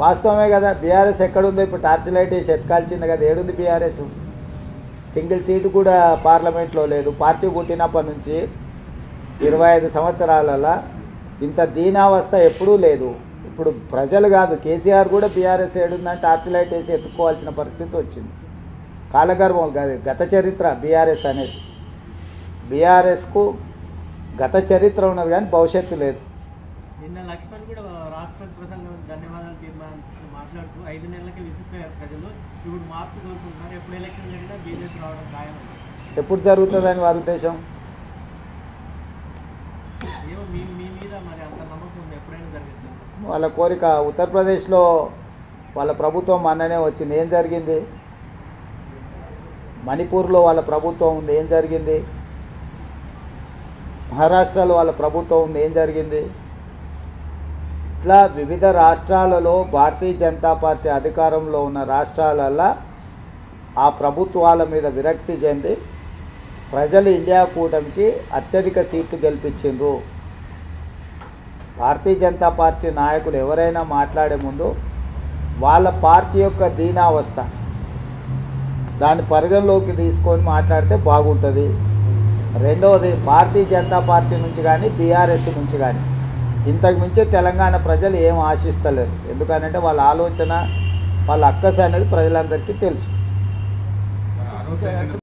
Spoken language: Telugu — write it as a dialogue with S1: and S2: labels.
S1: వాస్తవమే కదా. బీఆర్ఎస్ ఎక్కడుందో ఇప్పుడు టార్చ్ లైట్ వేసి ఎత్కాల్చింది కదా. ఏడుంది బీఆర్ఎస్? సింగిల్ సీటు కూడా పార్లమెంట్లో లేదు. పార్టీ పుట్టినప్పటి నుంచి 25 సంవత్సరాలలో ఇంత దీనావస్థ ఎప్పుడూ లేదు. ఇప్పుడు ప్రజలు కాదు, కేసీఆర్ కూడా బీఆర్ఎస్ ఏడుందని టార్చ్ లైట్ వేసి ఎత్తుకోవాల్సిన పరిస్థితి వచ్చింది. కాలగర్భం కాదు, గత చరిత్ర బీఆర్ఎస్ అనేది. బీఆర్ఎస్కు గత చరిత్ర ఉన్నది కానీ భవిష్యత్తు లేదు.
S2: నిన్న లక్ష్మణ్ కూడా రాష్ట్రపతి ప్రసంగం ధన్యవాదాలు మాట్లాడుతూ 5 నెలలకి విసిపోయారు ప్రజలు, ఇప్పుడు మార్పు కోరుకుంటున్నారు, ఎప్పుడు ఎలక్షన్ జరిగినా బీజేపీ రావడం ఖాయం.
S1: ఎప్పుడు జరుగుతుందని వారి ఉద్దేశం?
S2: ఏమో మీ మీద మరి అంత నమ్మకం ఉంది, ఎప్పుడైనా జరుగుతుంది
S1: వాళ్ళ కోరిక. ఉత్తరప్రదేశ్లో వాళ్ళ ప్రభుత్వం మొన్ననే వచ్చింది, ఏం జరిగింది? మణిపూర్లో వాళ్ళ ప్రభుత్వం ఉంది, ఏం జరిగింది? మహారాష్ట్రలో వాళ్ళ ప్రభుత్వం ఉంది, ఏం జరిగింది? ఇట్లా వివిధ రాష్ట్రాలలో భారతీయ జనతా పార్టీ అధికారంలో ఉన్న రాష్ట్రాలలో ఆ ప్రభుత్వాల మీద విరక్తి చెంది ప్రజలు ఇండియా కూటమికి అత్యధిక సీట్లు గెలిపించిండ్రు. భారతీయ జనతా పార్టీ నాయకులు ఎవరైనా మాట్లాడే ముందు వాళ్ళ పార్టీ యొక్క దీనావస్థ దాన్ని పరిగణలోకి తీసుకొని మాట్లాడితే బాగుంటుంది. రెండవది, భారతీయ జనతా పార్టీ నుంచి కానీ బీఆర్ఎస్ నుంచి కానీ ఇంతకు మించి తెలంగాణ ప్రజలు ఏం ఆశిస్తలేరు. ఎందుకనంటే వాళ్ళ ఆలోచన, వాళ్ళ అక్కస అనేది ప్రజలందరికీ తెలుసు.